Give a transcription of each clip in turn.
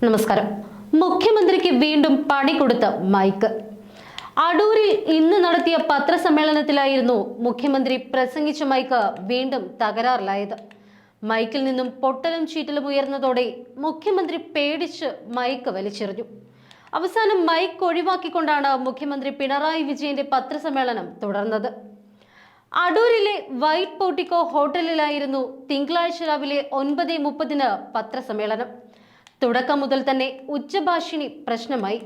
നമസ്കാരം. മുഖ്യമന്ത്രിക്ക് വീണ്ടും പണി കൊടുത്ത മൈക്ക്. അടൂരിൽ ഇന്ന് നടത്തിയ പത്രസമ്മേളനത്തിലായിരുന്നു മുഖ്യമന്ത്രി പ്രസംഗിച്ച മൈക്ക് വീണ്ടും തകരാറിലായത്. മൈക്കിൽ നിന്നും പൊട്ടലും ചീറ്റലും ഉയർന്നതോടെ മുഖ്യമന്ത്രി പേടിച്ച് മൈക്ക് വലിച്ചെറിഞ്ഞു. അവസാനം മൈക്ക് ഒഴിവാക്കിക്കൊണ്ടാണ് മുഖ്യമന്ത്രി പിണറായി വിജയന്റെ പത്രസമ്മേളനം തുടർന്നത്. അടൂരിലെ വൈറ്റ് പോർട്ടിക്കോ ഹോട്ടലിലായിരുന്നു തിങ്കളാഴ്ച രാവിലെ 9:30 പത്രസമ്മേളനം. തുടക്കം മുതൽ തന്നെ ഉച്ചഭാഷിണി പ്രശ്നമായി.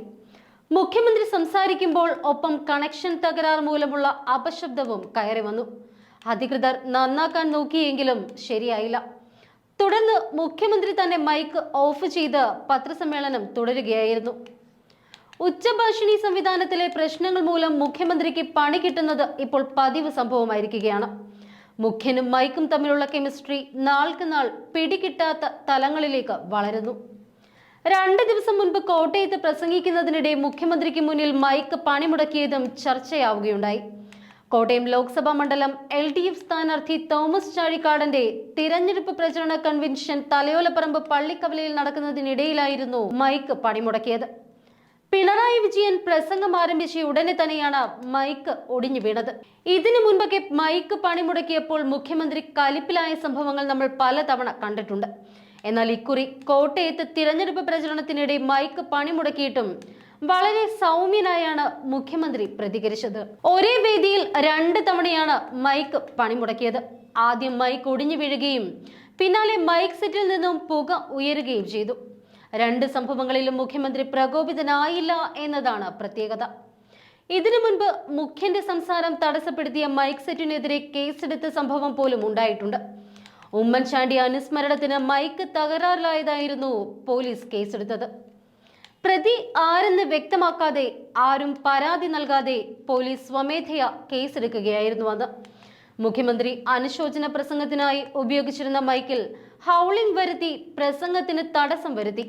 മുഖ്യമന്ത്രി സംസാരിക്കുമ്പോൾ ഒപ്പം കണക്ഷൻ തകരാർ മൂലമുള്ള അപശബ്ദവും കയറി വന്നു. അധികൃതർ നന്നാക്കാൻ നോക്കിയെങ്കിലും ശരിയായില്ല. തുടർന്ന് മുഖ്യമന്ത്രി തന്നെ മൈക്ക് ഓഫ് ചെയ്ത് പത്രസമ്മേളനം തുടരുകയായിരുന്നു. ഉച്ചഭാഷിണി സംവിധാനത്തിലെ പ്രശ്നങ്ങൾ മൂലം മുഖ്യമന്ത്രിക്ക് പണി കിട്ടുന്നത് ഇപ്പോൾ പതിവ് സംഭവമായിരിക്കുകയാണ്. മുഖ്യനും മൈക്കും തമ്മിലുള്ള കെമിസ്ട്രി നാൾക്ക് നാൾ പിടികിട്ടാത്ത തലങ്ങളിലേക്ക് വളരുന്നു. 2 ദിവസം മുൻപ് കോട്ടയത്ത് പ്രസംഗിക്കുന്നതിനിടെ മുഖ്യമന്ത്രിക്ക് മുന്നിൽ മൈക്ക് പണിമുടക്കിയതും ചർച്ചയാവുകയുണ്ടായി. കോട്ടയം ലോക്സഭാ മണ്ഡലം LDF സ്ഥാനാർത്ഥി തോമസ് ചാഴിക്കാടന്റെ തിരഞ്ഞെടുപ്പ് പ്രചരണ കൺവെൻഷൻ തലയോലപ്പറമ്പ് പള്ളിക്കവലയിൽ നടക്കുന്നതിനിടയിലായിരുന്നു മൈക്ക് പണിമുടക്കിയത്. പിണറായി വിജയൻ പ്രസംഗം ആരംഭിച്ച ഉടനെ തന്നെയാണ് മൈക്ക് ഒടിഞ്ഞു വീണത്. ഇതിനു മുൻപൊക്കെ മൈക്ക് പണിമുടക്കിയപ്പോൾ മുഖ്യമന്ത്രി കലിപ്പിലായ സംഭവങ്ങൾ നമ്മൾ പലതവണ കണ്ടിട്ടുണ്ട്. എന്നാൽ ഇക്കുറി കോട്ടയത്ത് തിരഞ്ഞെടുപ്പ് പ്രചരണത്തിനിടെ മൈക്ക് പണിമുടക്കിയിട്ടും വളരെ സൗമ്യനായാണ് മുഖ്യമന്ത്രി പ്രതികരിച്ചത്. ഒരേ വേദിയിൽ 2 തവണയാണ് മൈക്ക് പണിമുടക്കിയത്. ആദ്യം മൈക്ക് ഒടിഞ്ഞു വീഴുകയും പിന്നാലെ മൈക്ക് സെറ്റിൽ നിന്നും പുക ഉയരുകയും ചെയ്തു. 2 സംഭവങ്ങളിലും മുഖ്യമന്ത്രി പ്രകോപിതനായില്ല എന്നതാണ് പ്രത്യേകത. ഇതിനു മുൻപ് മുഖ്യന്റെ സംസാരം തടസ്സപ്പെടുത്തിയ മൈക്ക് സെറ്റിനെതിരെ കേസെടുത്ത സംഭവം പോലും ഉണ്ടായിട്ടുണ്ട്. ഉമ്മൻചാണ്ടി അനുസ്മരണത്തിന് മൈക്ക് തകരാറിലായതായിരുന്നു പോലീസ് കേസെടുത്തത്. പ്രതി ആരെന്ന് വ്യക്തമാക്കാതെ, ആരും പരാതി നൽകാതെ പോലീസ് സ്വമേധയാ കേസെടുക്കുകയായിരുന്നു അന്ന്. മുഖ്യമന്ത്രി അനുശോചന പ്രസംഗത്തിനായി ഉപയോഗിച്ചിരുന്ന മൈക്കിൽ ഹൗളിംഗ് വരുത്തി പ്രസംഗത്തിന് തടസ്സം വരുത്തി.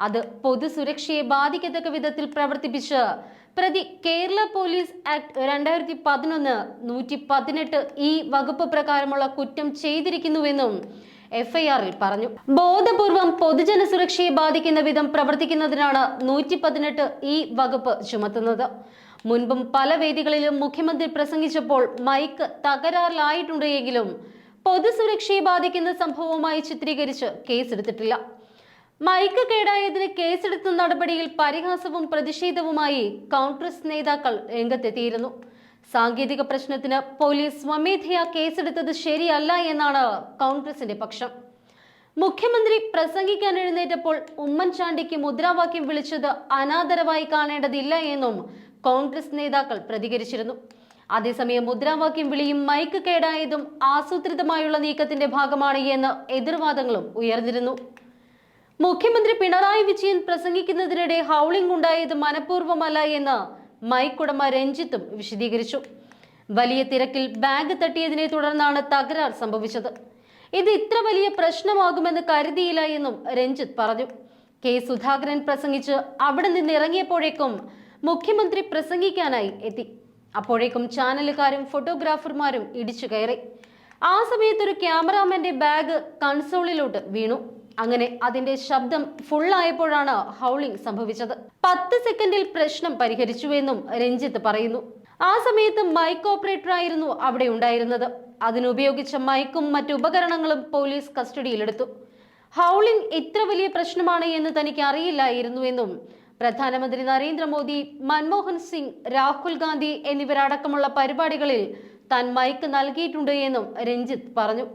അത് പൊതുസുരക്ഷയെ ബാധിക്കത്തക്ക വിധത്തിൽ പ്രവർത്തിപ്പിച്ച് പ്രതി കേരള പോലീസ് ആക്ട് 2011 118 ഈ വകുപ്പ് പ്രകാരമുള്ള കുറ്റം ചെയ്തിരിക്കുന്നുവെന്നും FIR-ൽ പറഞ്ഞു. ബോധപൂർവം പൊതുജന സുരക്ഷയെ ബാധിക്കുന്ന വിധം പ്രവർത്തിക്കുന്നതിനാണ് 118 ഈ വകുപ്പ് ചുമത്തുന്നത്. മുൻപും പല വേദികളിലും മുഖ്യമന്ത്രി പ്രസംഗിച്ചപ്പോൾ മൈക്ക് തകരാറിലായിട്ടുണ്ട് എങ്കിലും പൊതുസുരക്ഷയെ ബാധിക്കുന്ന സംഭവവുമായി ചിത്രീകരിച്ച് കേസെടുത്തിട്ടില്ല. മൈക്ക് കേടായതിന് കേസെടുത്ത നടപടിയിൽ പരിഹാസവും പ്രതിഷേധവുമായി കോൺഗ്രസ് നേതാക്കൾ രംഗത്തെത്തിയിരുന്നു. സാങ്കേതിക പ്രശ്നത്തിന് പോലീസ് സ്വമേധയാ കേസെടുത്തത് ശരിയല്ല എന്നാണ് കോൺഗ്രസിന്റെ പക്ഷം. മുഖ്യമന്ത്രി പ്രസംഗിക്കാൻ എഴുന്നേറ്റപ്പോൾ ഉമ്മൻചാണ്ടിക്ക് മുദ്രാവാക്യം വിളിച്ചത് അനാദരവായി കാണേണ്ടതില്ല എന്നും കോൺഗ്രസ് നേതാക്കൾ പ്രതികരിച്ചിരുന്നു. അതേസമയം മുദ്രാവാക്യം വിളിയും മൈക്ക് കേടായതും ആസൂത്രിതമായുള്ള നീക്കത്തിന്റെ ഭാഗമാണ് എന്ന് എതിർവാദങ്ങളും ഉയർന്നിരുന്നു. മുഖ്യമന്ത്രി പിണറായി വിജയൻ പ്രസംഗിക്കുന്നതിനിടെ ഹൗളിംഗ് ഉണ്ടായത് മനഃപൂർവ്വമല്ല എന്ന് മൈക്ക് ഉടമ രഞ്ജിത്തും വിശദീകരിച്ചു. വലിയ തിരക്കിൽ ബാഗ് തട്ടിയതിനെ തുടർന്നാണ് തകരാർ സംഭവിച്ചത്. ഇത് ഇത്ര വലിയ പ്രശ്നമാകുമെന്ന് കരുതിയില്ല എന്നും രഞ്ജിത്ത് പറഞ്ഞു. സുധാകരൻ പ്രസംഗിച്ച് അവിടെ നിന്ന് ഇറങ്ങിയപ്പോഴേക്കും മുഖ്യമന്ത്രി പ്രസംഗിക്കാനായി എത്തി. അപ്പോഴേക്കും ചാനലുകാരും ഫോട്ടോഗ്രാഫർമാരും ഇടിച്ചു കയറി. ആ സമയത്ത് ഒരു ക്യാമറാമാന്റെ ബാഗ് കൺസോളിലോട്ട് വീണു. അങ്ങനെ അതിന്റെ ശബ്ദം ഫുള്ളായപ്പോഴാണ് ഹൗളിംഗ് സംഭവിച്ചത്. 10 സെക്കൻഡിൽ പ്രശ്നം പരിഹരിച്ചുവെന്നും രഞ്ജിത്ത് പറയുന്നു. ആ സമയത്ത് മൈക്ക് ഓപ്പറേറ്റർ ആയിരുന്നു അവിടെ ഉണ്ടായിരുന്നത്. അതിനുപയോഗിച്ച മൈക്കും മറ്റു ഉപകരണങ്ങളും പോലീസ് കസ്റ്റഡിയിലെടുത്തു. ഹൗളിംഗ് ഇത്ര വലിയ പ്രശ്നമാണ് എന്ന് തനിക്ക് അറിയില്ലായിരുന്നുവെന്നും പ്രധാനമന്ത്രി നരേന്ദ്രമോദി, മൻമോഹൻ സിംഗ്, രാഹുൽ ഗാന്ധി എന്നിവരടക്കമുള്ള പരിപാടികളിൽ താൻ മൈക്ക് നൽകിയിട്ടുണ്ട് എന്നും രഞ്ജിത്ത് പറഞ്ഞു.